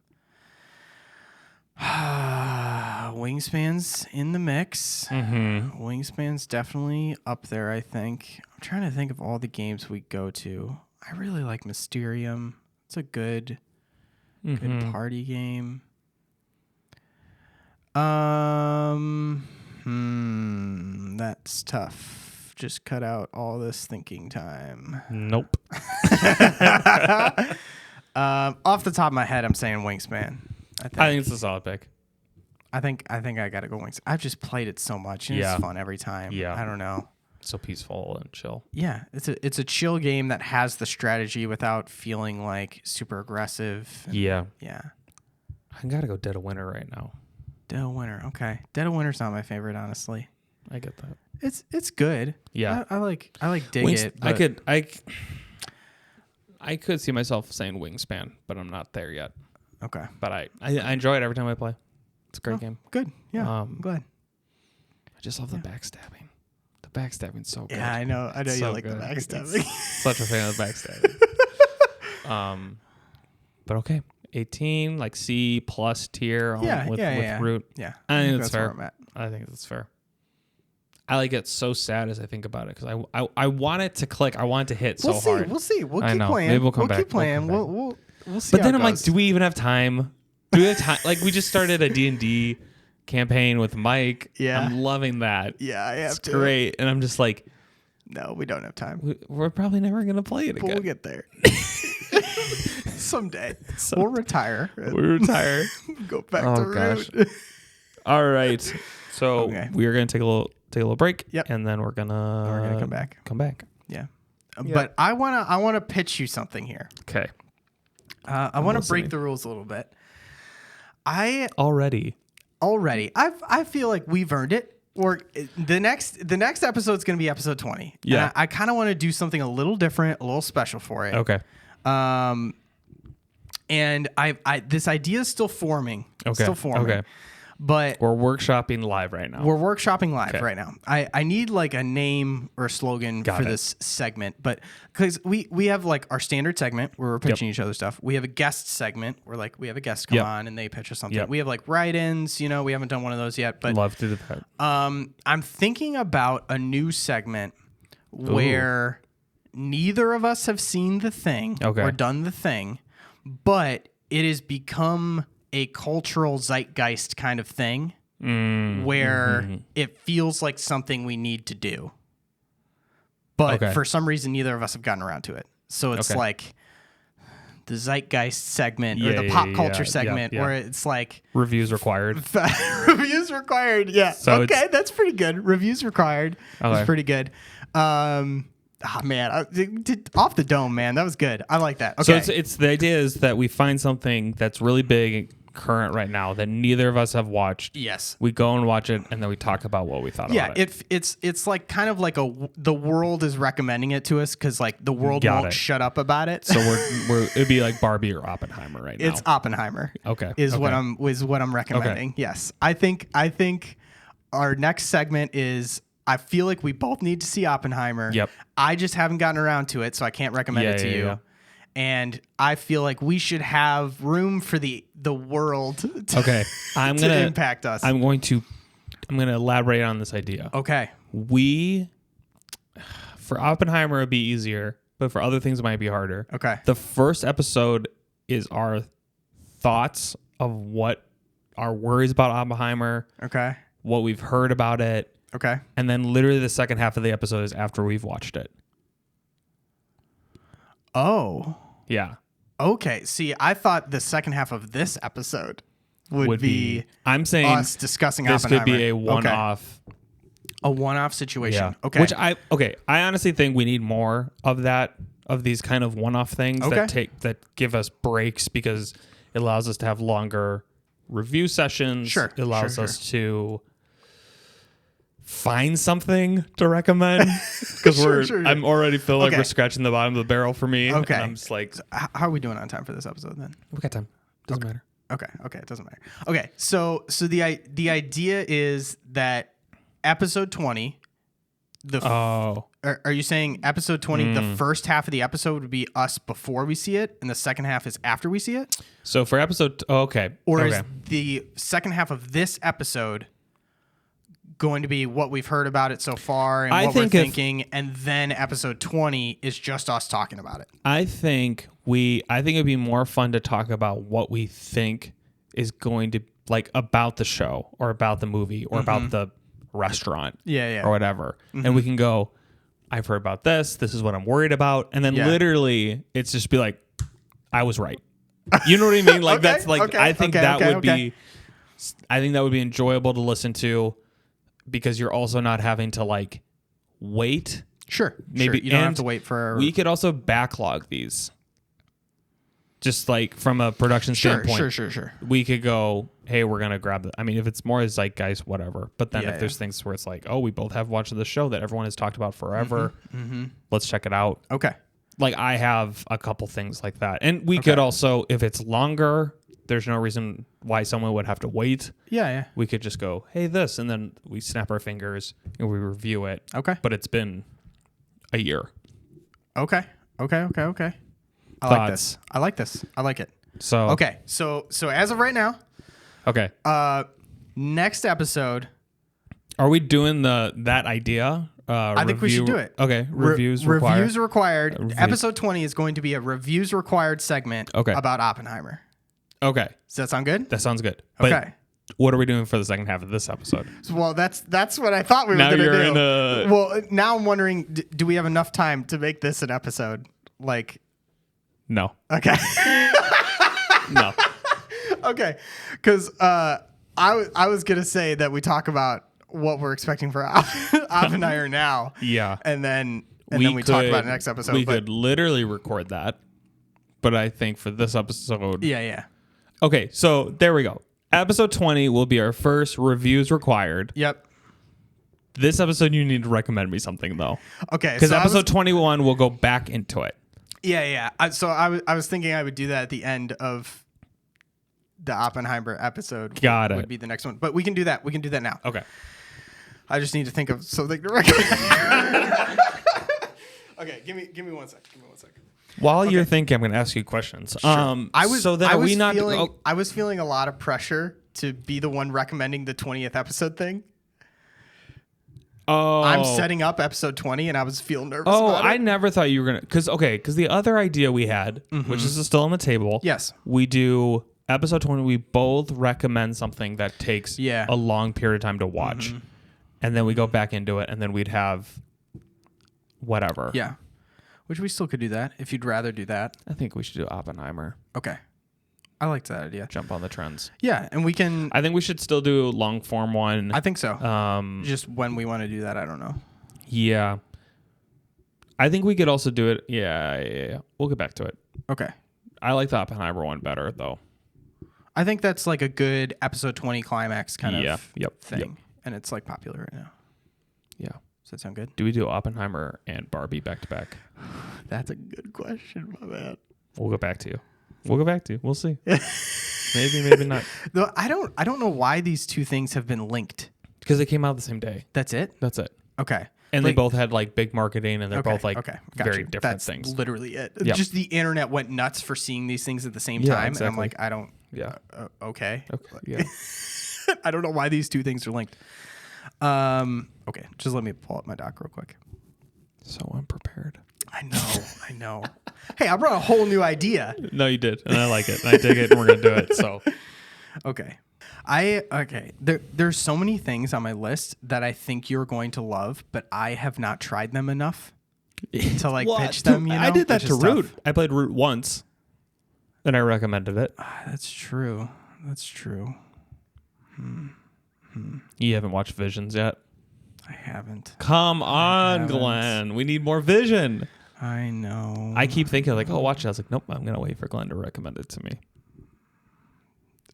Wingspan's in the mix. Mm-hmm. Wingspan's definitely up there, I think. I'm trying to think of all the games we go to. I really like Mysterium. It's a good party game. That's tough. Just cut out all this thinking time. Nope. Off the top of my head, I'm saying Wingspan. I think it's a solid pick. I think I gotta go Wingspan. I've just played it so much, and it's fun every time. Yeah, I don't know. So peaceful and chill. Yeah, it's a chill game that has the strategy without feeling like super aggressive. Yeah. I gotta go Dead of Winter right now. Dead of Winter, okay. Dead of Winter's not my favorite, honestly. I get that. It's good. Yeah, I like dig it. I could see myself saying Wingspan, but I'm not there yet. Okay. But I enjoy it every time I play. It's a great game. Good. Yeah. I'm glad. I just love the backstabbing. The backstabbing's so good. Yeah, I know so you like the backstabbing. Such a fan of the backstabbing. But okay. 18, like C plus tier with Root. Yeah. I think that's fair. I think that's fair. I get so sad as I think about it because I want it to click. I want it to hit so hard. We'll see. We'll keep playing. Maybe we'll come back. Keep playing. We'll see. But then I'm like, do we even have time? Do we have time? Like, we just started a D&D campaign with Mike. Yeah. I'm loving that. Yeah, I have it's great. And I'm just like, no, we don't have time. We're probably never going to play it again. But we'll get there. Someday. We'll retire. We'll retire. Go back to Root. All right. So we're going to take a little break. Yep. And then we're going to come back. Yeah. But I want to pitch you something here. Okay. I want to break the rules a little bit. Already. I feel like we've earned it. Or the next episode is going to be episode 20. Yeah. And I kind of want to do something a little different, a little special for it. Okay. And this idea is still forming. Okay. Okay. But we're workshopping live right now. Right now. I need like a name or a slogan for this segment, but because we have like our standard segment where we're pitching each other stuff. We have a guest segment where like we have a guest come on and they pitch us something. We have like write-ins. We haven't done one of those yet, but love to do that. I'm thinking about a new segment where neither of us have seen the thing or done the thing, but it has become a cultural zeitgeist kind of thing where it feels like something we need to do. But for some reason, neither of us have gotten around to it. So it's like the zeitgeist segment or the pop culture segment where it's like... Reviews required. Reviews required, yeah. So that's pretty good. Reviews required. That's pretty good. Oh, man, off the dome, man. That was good. I like that. Okay. So it's the idea is that we find something that's really big and current right now that neither of us have watched. Yes. We go and watch it, and then we talk about what we thought about it. Yeah, it's like kind of like the world is recommending it to us because like the world won't shut up about it. So it'd be like Barbie or Oppenheimer right now. It's Oppenheimer. Okay. Is what I'm recommending. Okay. Yes. I think our next segment is... I feel like we both need to see Oppenheimer. Yep. I just haven't gotten around to it, so I can't recommend it to you. Yeah. And I feel like we should have room for the world to impact us. I'm going to elaborate on this idea. Okay. For Oppenheimer, it'd be easier, but for other things, it might be harder. Okay. The first episode is our thoughts of what our worries about Oppenheimer. Okay. What we've heard about it. Okay. And then literally the second half of the episode is after we've watched it. Oh. Yeah. Okay. See, I thought the second half of this episode would be I'm saying us discussing this Oppenheimer. could be a one-off. Okay. A one-off situation. Yeah. Okay. Which I honestly think we need more of that, of these kind of one-off things that give us breaks, because it allows us to have longer review sessions. Sure. It allows us to find something to recommend, because I'm already feeling like we're scratching the bottom of the barrel for me. Okay. And I'm just like, so how are we doing on time for this episode then? We got time. Doesn't matter. Okay. It doesn't matter. Okay. So the idea is that episode 20, are you saying episode 20, the first half of the episode would be us before we see it, and the second half is after we see it? So for episode, is the second half of this episode going to be what we've heard about it so far and what we're thinking, and then episode 20 is just us talking about it? I think it'd be more fun to talk about what we think is going to, like, about the show or about the movie or about the restaurant or whatever. And we can go, I've heard about this is what I'm worried about, and then literally it's just be like, I was right. You know what I mean? Like that's like I think that would be enjoyable to listen to, because you're also not having to like wait. Sure. Maybe you don't have to wait for. We could also backlog these, just like from a production standpoint. Sure. We could go, hey, we're gonna grab it. I mean, if it's more zeitgeist, whatever. But then if there's things where it's like, oh, we both have watched the show that everyone has talked about forever, let's check it out. Okay. Like I have a couple things like that, and we could also, if it's longer, there's no reason why someone would have to wait. Yeah. We could just go, hey, this, and then we snap our fingers and we review it. Okay. But it's been a year. Okay. I like this. I like it. So okay. So as of right now, okay. Next episode. Are we doing that idea? I think we should do it. Okay. Reviews required. Reviews required. Episode 20 is going to be a reviews required segment about Oppenheimer. Okay. Does that sound good? That sounds good. Okay. But what are we doing for the second half of this episode? Well, that's what I thought we were going to do. Well, now I'm wondering, do we have enough time to make this an episode? Like, no. Okay. No. Okay. Because I was going to say that we talk about what we're expecting for Oppenheimer now. Yeah. And then we talk about it next episode. We could literally record that. But I think for this episode. Yeah. Okay. So there we go. Episode 20 will be our first reviews required. Yep. This episode, you need to recommend me something, though. Okay. Because episode 21, we'll go back into it. Yeah. I was thinking I would do that at the end of the Oppenheimer episode. Would be the next one. But we can do that. We can do that now. Okay. I just need to think of something to recommend. Okay. Give me 1 second. While you're thinking, I'm going to ask you questions. Sure. I was feeling a lot of pressure to be the one recommending the 20th episode thing. Oh, I'm setting up episode 20, and I was feeling nervous. About it. I never thought you were gonna, because the other idea we had, which is still on the table. Yes, we do episode 20. We both recommend something that takes a long period of time to watch, and then we go back into it, and then we'd have whatever. Yeah. Which we still could do that if you'd rather do that. I think we should do Oppenheimer. Okay. I liked that idea. Jump on the trends. Yeah, and we can... I think we should still do a long form one. I think so. Just when we want to do that, I don't know. Yeah. I think we could also do it... Yeah. We'll get back to it. Okay. I like the Oppenheimer one better, though. I think that's like a good episode 20 climax kind of thing. Yep. And it's like popular right now. Yeah. Does that sound good? Do we do Oppenheimer and Barbie back to back? That's a good question, my man. We'll go back to you. We'll see. maybe not. No, I don't know why these two things have been linked. Because they came out the same day. That's it? That's it. Okay. And they both had like big marketing, and they're both like very different That's things. Literally it. Yep. Just the internet went nuts for seeing these things at the same time. Exactly. And I'm like, I don't. Yeah. Okay. Yeah. I don't know why these two things are linked. Okay. Just let me pull up my doc real quick. So unprepared. I know. Hey, I brought a whole new idea. No, you did, and I like it, and I dig it, and we're gonna do it. So, okay. There's so many things on my list that I think you're going to love, but I have not tried them enough. to like pitch them. You know? I did that to Root. I played Root once, and I recommended it. That's true. You haven't watched Visions yet? I haven't. Come on, Glenn. We need more Vision. I know. I keep thinking like, oh, watch it. I was like, nope, I'm going to wait for Glenn to recommend it to me.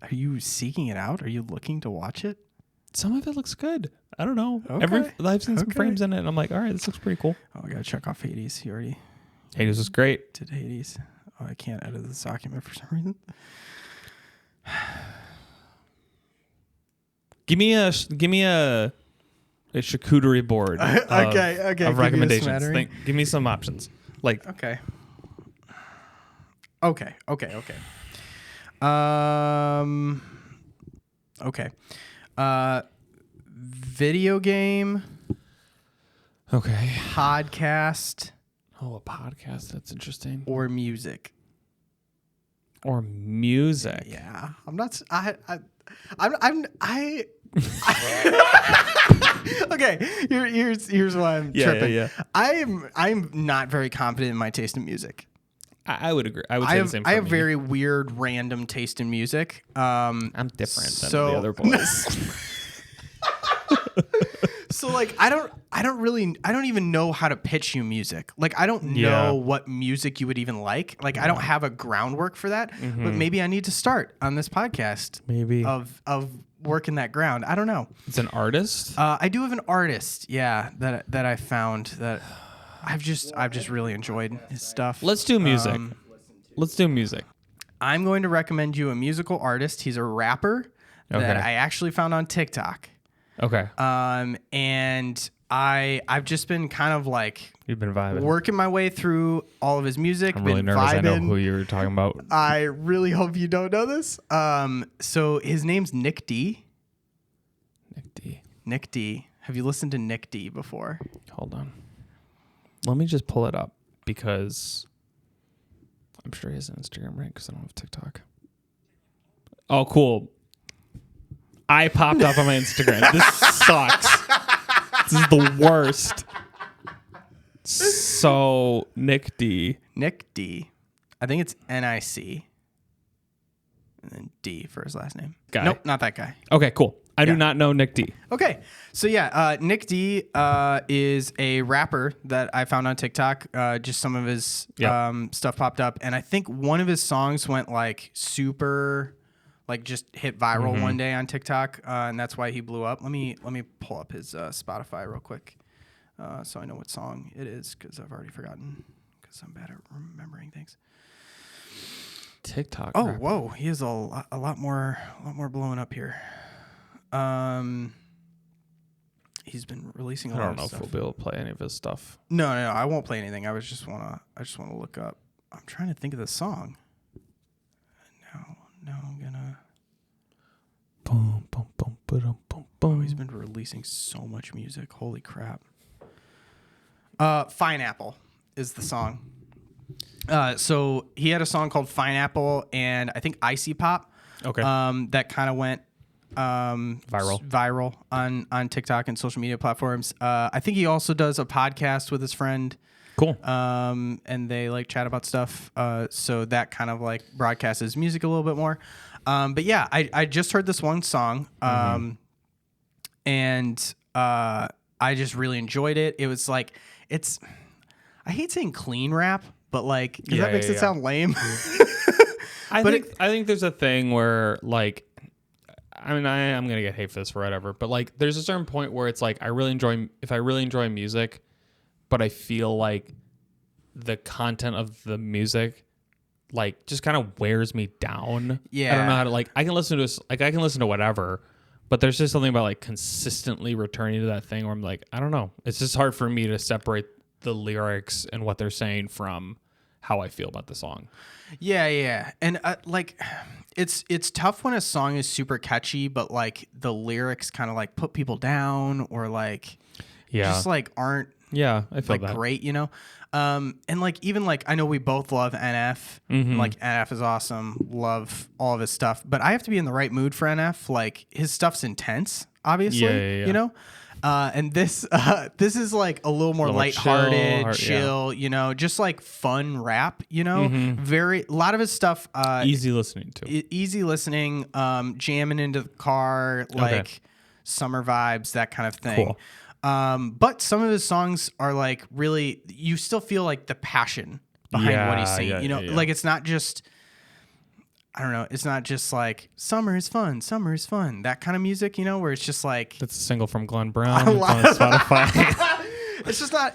Are you seeking it out? Are you looking to watch it? Some of it looks good. I don't know. Okay. I've seen some frames in it, and I'm like, all right, this looks pretty cool. Oh, I got to check off Hades. He already... Hades was great. Did Hades. Oh, I can't edit this document for some reason. Give me a charcuterie board. Okay. Of recommendations. Give me some options. Like okay. Okay. Video game. Okay. Podcast. Oh, a podcast. That's interesting. Or music. Yeah. I'm not. Okay. Here's why I'm tripping. Yeah. I'm not very confident in my taste in music. I would agree. I would say the same. I have very weird, random taste in music. I'm different than the other boys. So like I don't even know how to pitch you music. Like I don't know what music you would even like. Like I don't have a groundwork for that. Mm-hmm. But maybe I need to start on this podcast. Maybe of working that ground. I don't know. It's an artist. I do have an artist. Yeah, that I found that I've just really enjoyed his stuff. Let's do music. I'm going to recommend you a musical artist. He's a rapper that I actually found on TikTok. Okay. And I've just been kind of like you've been vibing, working my way through all of his music. I'm really nervous. I know who you're talking about. I really hope you don't know this. So his name's Nick D. Nick D. Have you listened to Nick D before? Hold on. Let me just pull it up because I'm sure he has an Instagram, right? Because I don't have TikTok. Oh, cool. I popped up on my Instagram. This sucks. This is the worst. So, Nick D. I think it's Nic. And then D for his last name. Guy. Nope, not that guy. Okay, cool. I do not know Nick D. Okay. So, Nick D is a rapper that I found on TikTok. Just some of his stuff popped up. And I think one of his songs went like super... like just hit viral one day on TikTok, and that's why he blew up. Let me pull up his Spotify real quick, so I know what song it is because I've already forgotten because I'm bad at remembering things. TikTok. Oh, rapper. Whoa, he is a lot more blowing up here. He's been releasing a lot of stuff. I don't know if we'll be able to play any of his stuff. No, I won't play anything. I just wanna look up. I'm trying to think of the song. Now I'm gonna. Boom, boom, boom, boom, boom, boom. Oh, he's been releasing so much music. Holy crap. Fine Apple is the song. So he had a song called Fine Apple and I think Icy Pop. Okay. That kind of went viral on TikTok and social media platforms. I think he also does a podcast with his friend. Cool. And they like chat about stuff. So that kind of like broadcasts his music a little bit more. But yeah, I just heard this one song. And I just really enjoyed it. It was like, I hate saying clean rap, but like, because that makes it sound lame. I think there's a thing where like, I mean, I'm going to get hate for this or whatever, but like, there's a certain point where it's like, if I really enjoy music, but I feel like the content of the music like just kind of wears me down. Yeah. I don't know how to like I can listen to whatever, but there's just something about like consistently returning to that thing where I'm like, I don't know. It's just hard for me to separate the lyrics and what they're saying from how I feel about the song. Yeah. And like it's tough when a song is super catchy, but like the lyrics kind of like put people down or like just like aren't I feel like that. Great, you know? And like even like I know we both love NF. Like NF is awesome. Love all of his stuff. But I have to be in the right mood for NF. Like his stuff's intense, obviously. Yeah. You know? And this is like a little more lighthearted, chill, you know, just like fun rap, you know, a lot of his stuff, easy listening to, easy listening, jamming into the car, like summer vibes, that kind of thing. Cool. But some of his songs are like really, you still feel like the passion behind what he's saying, you know, like it's not just, I don't know. It's not just like summer is fun, that kind of music, you know, where it's just like that's a single from Glenn Brown on Spotify.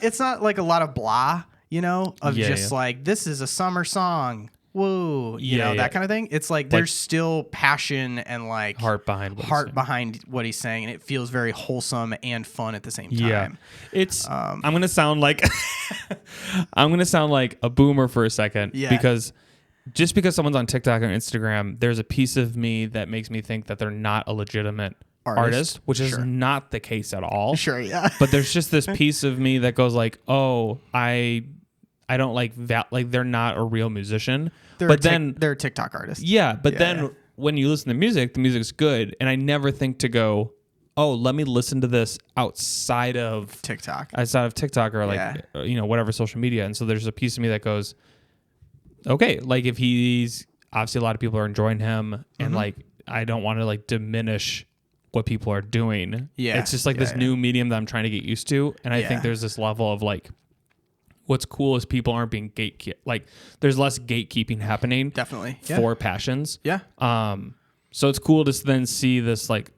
It's not like a lot of blah, you know, of like this is a summer song, whoa, you know, that kind of thing. It's like there's still passion and like heart behind what he's saying, and it feels very wholesome and fun at the same time. Yeah, it's. I'm gonna sound like a boomer for a second, because. Just because someone's on TikTok or Instagram, there's a piece of me that makes me think that they're not a legitimate artist, which is not the case at all. Sure, yeah. But there's just this piece of me that goes like, oh, I don't like that. Like they're not a real musician. They're a TikTok artist. Yeah, but then when you listen to music, the music's good, and I never think to go, oh, let me listen to this outside of TikTok or like you know, whatever social media. And so there's a piece of me that goes, okay, like if he's obviously a lot of people are enjoying him, and like I don't want to like diminish what people are doing. Yeah, it's just like this new medium that I'm trying to get used to, and I think there's this level of like, what's cool is people aren't being like there's less gatekeeping happening. Definitely for passions. Yeah. So it's cool to then see this like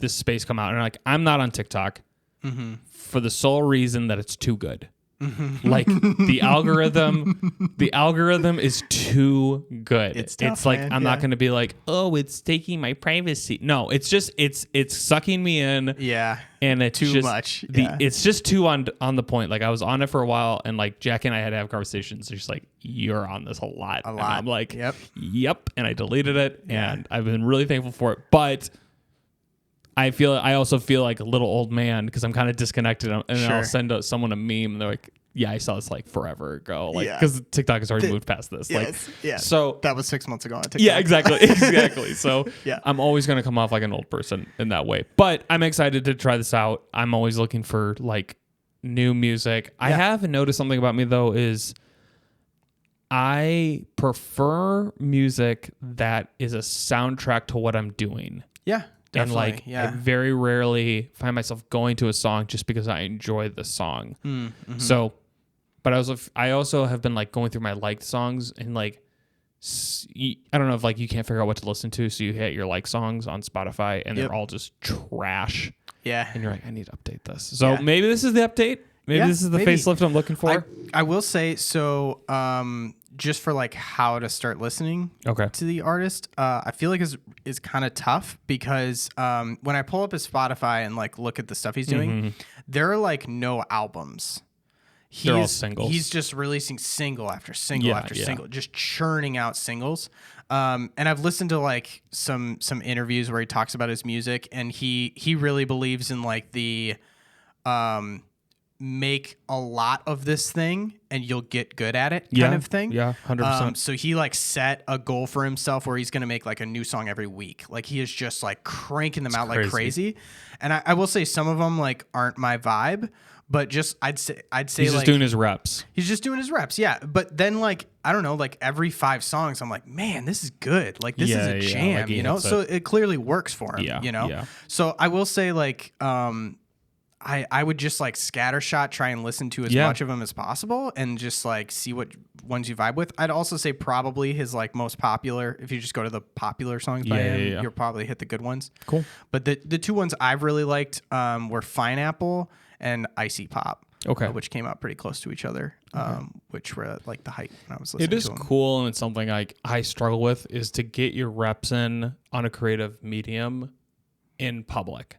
this space come out, and like I'm not on TikTok for the sole reason that it's too good. Like the algorithm is too good. It's tough, it's like man. I'm not going to be like, oh, it's taking my privacy. No, it's just it's sucking me in. Yeah, and it's too just, much. It's just too on the point. Like I was on it for a while, and like Jackie and I had to have conversations. She's like, you're on this a lot. And I'm like, yep. And I deleted it, and I've been really thankful for it. But I also feel like a little old man because I'm kind of disconnected, and I'll send someone a meme, and they're like, yeah, I saw this like forever ago, like because TikTok has already moved past this. So that was 6 months ago on TikTok. Yeah, exactly. So I'm always gonna come off like an old person in that way, but I'm excited to try this out. I'm always looking for like new music. I have noticed something about me though is I prefer music that is a soundtrack to what I'm doing. Yeah. Definitely, and like I very rarely find myself going to a song just because I enjoy the song. So, but I also have been like going through my liked songs, and like I don't know if like you can't figure out what to listen to, so you hit your like songs on Spotify, and they're all just trash. Yeah, and you're like, I need to update this. So maybe this is the update. Maybe this is the facelift I'm looking for. I will say so. Just for like how to start listening to the artist, I feel like is kind of tough because when I pull up his Spotify and like look at the stuff he's doing, there are like no albums. They're all singles. He's just releasing single after single after single, just churning out singles. And I've listened to like some interviews where he talks about his music, and he really believes in like the make a lot of this thing and you'll get good at it kind of thing. Yeah, 100%. So he like set a goal for himself where he's going to make like a new song every week. Like he is just like cranking them out like crazy. And I will say some of them like aren't my vibe, but just I'd say he's just doing his reps. He's just doing his reps. Yeah. But then like, I don't know, like every 5 songs, I'm like, man, this is good. Like this is a jam, like you know? So it clearly works for him, you know? Yeah. So I will say like, I would just like scattershot try and listen to as much of them as possible and just like see what ones you vibe with. I'd also say probably his like most popular, if you just go to the popular songs by him, you'll probably hit the good ones. Cool. But the 2 ones I've really liked were Pineapple and Icy Pop. Which came out pretty close to each other, which were like the height when I was listening to them. It is cool, and it's something like I struggle with is to get your reps in on a creative medium in public.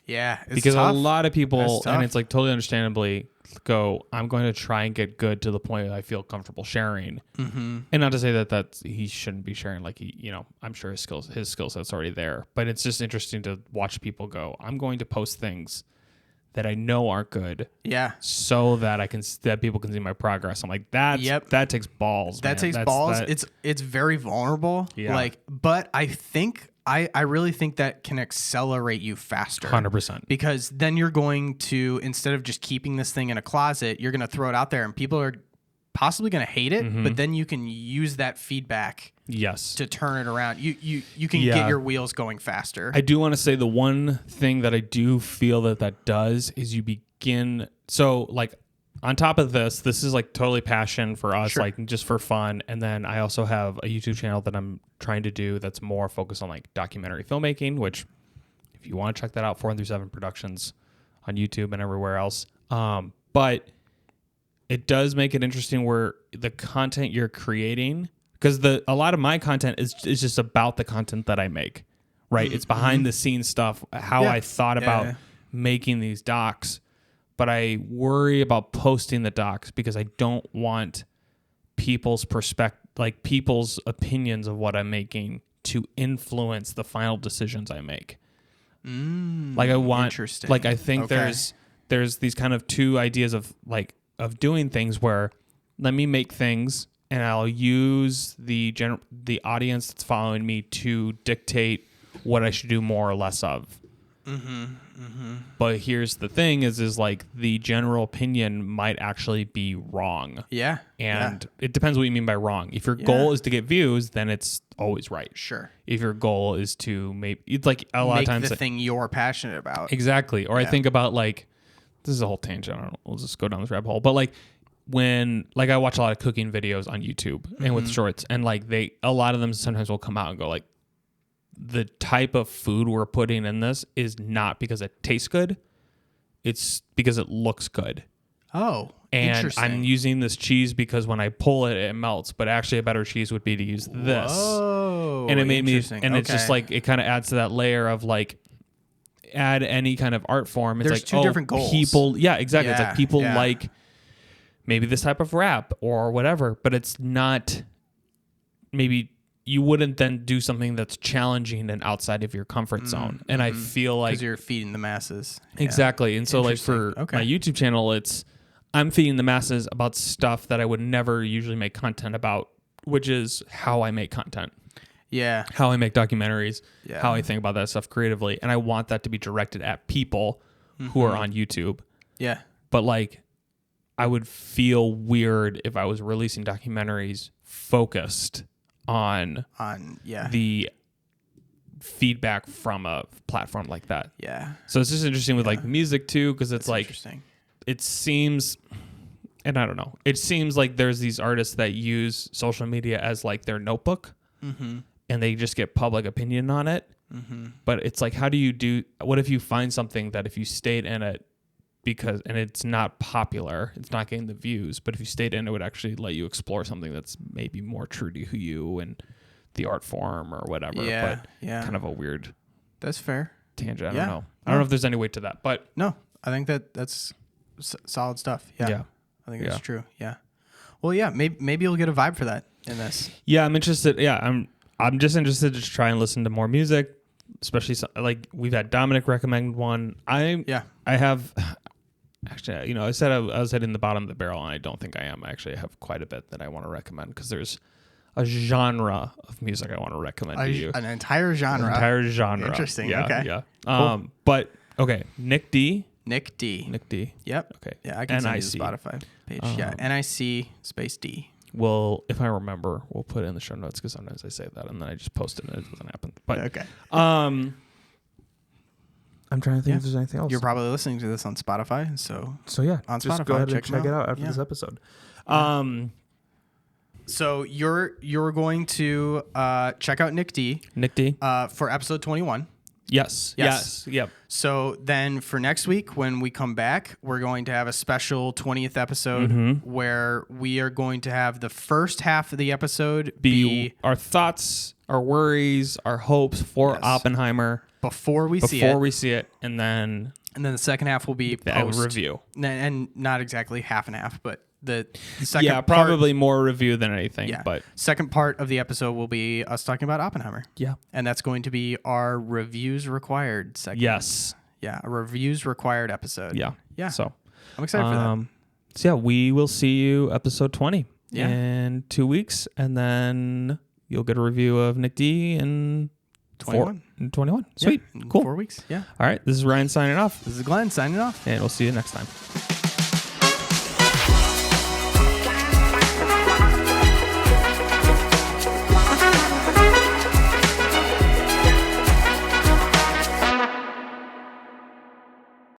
Yeah, it's because tough. A lot of people, and it's like totally understandably, go, I'm going to try and get good to the point that I feel comfortable sharing. And not to say that he shouldn't be sharing, like I'm sure his skill set's already there. But it's just interesting to watch people go, I'm going to post things that I know aren't good. Yeah. So that that people can see my progress. I'm like, that takes balls. That takes balls. It's very vulnerable. Yeah. Like, but I think I really think that can accelerate you faster. 100%. Because then you're going to, instead of just keeping this thing in a closet, you're going to throw it out there and people are possibly going to hate it, but then you can use that feedback to turn it around. You can get your wheels going faster. I do want to say the one thing that I do feel that does is you begin, so like on top of this is like totally passion for us, like just for fun. And then I also have a YouTube channel that I'm trying to do that's more focused on like documentary filmmaking, which if you want to check that out, 407 Productions on YouTube and everywhere else. But it does make it interesting where the content you're creating, because a lot of my content is just about the content that I make, right? It's behind the scenes stuff, how I thought about making these docs, but I worry about posting the docs because I don't want people's people's opinions of what I'm making to influence the final decisions I make. Like I want, like I think there's these kind of two ideas of doing things where let me make things and I'll use the audience that's following me to dictate what I should do more or less of. But here's the thing is like the general opinion might actually be wrong. Yeah. And it depends what you mean by wrong. If your goal is to get views, then it's always right. Sure. If your goal is to it's like a lot of times the thing you're passionate about. Exactly. Or I think about like, this is a whole tangent. I don't know. We'll just go down this rabbit hole. But like when I watch a lot of cooking videos on YouTube and with shorts, and like a lot of them sometimes will come out and go like, the type of food we're putting in this is not because it tastes good. It's because it looks good. Oh, and interesting. I'm using this cheese because when I pull it, it melts. But actually, a better cheese would be to use this. Whoa, and it made me, and it's just like it kind of adds to that layer of like, add any kind of art form. It's There's like two different goals. People, yeah, exactly. It's like people like maybe this type of rap or whatever, but it's not. Maybe you wouldn't then do something that's challenging and outside of your comfort zone. And I feel like because you're feeding the masses. Exactly. And so like for my YouTube channel, I'm feeding the masses about stuff that I would never usually make content about, which is how I make content. Yeah. How I make documentaries, how I think about that stuff creatively. And I want that to be directed at people who are on YouTube. Yeah. But like, I would feel weird if I was releasing documentaries focused on the feedback from a platform like that. Yeah. So it's just interesting with like music too, because it's like, it seems, and I don't know, it seems like there's these artists that use social media as like their notebook. And they just get public opinion on it. But it's like, what if you find something that if you stayed in it and it's not popular, it's not getting the views, but if you stayed in it would actually let you explore something that's maybe more true to who you and the art form or whatever. Yeah. But kind of a weird. That's fair. Tangent. I don't know. I don't know if there's any weight to that, but. No, I think that's solid stuff. Yeah. I think that's true. Yeah. Well, yeah, maybe you'll get a vibe for that in this. Yeah, I'm interested. Yeah, I'm just interested to try and listen to more music, especially like we've had Dominic recommend one. I have actually, I said I was hitting the bottom of the barrel, and I don't think I am. I actually have quite a bit that I want to recommend because there's a genre of music I want to recommend to you. An entire genre. Interesting. Yeah, okay. Yeah. Cool. But okay, Nick D. Nick D. Yep. Okay. Yeah, I can send you the Spotify page. NIC space D. Well, if I remember, we'll put it in the show notes because sometimes I say that and then I just post it and it doesn't happen. But okay. I'm trying to think if there's anything else. You're probably listening to this on Spotify, so yeah, on just Spotify, go ahead and check it out after this episode. So you're going to check out Nick D. For episode 21. Yes. Yep. So then for next week, when we come back, we're going to have a special 20th episode where we are going to have the first half of the episode be our thoughts, our worries, our hopes for Oppenheimer before we see it, and then the second half will be post review, and not exactly half and half, but the second probably more review than anything. Yeah. But second part of the episode will be us talking about Oppenheimer. Yeah. And that's going to be our reviews required segment. Yes. Yeah. A reviews required episode. Yeah. Yeah. So I'm excited for that. So yeah, we will see you episode 20 in 2 weeks, and then you'll get a review of Nick D in 21. 21. Sweet. Yeah, cool. 4 weeks. Yeah. All right. This is Ryan signing off. This is Glenn signing off. And we'll see you next time.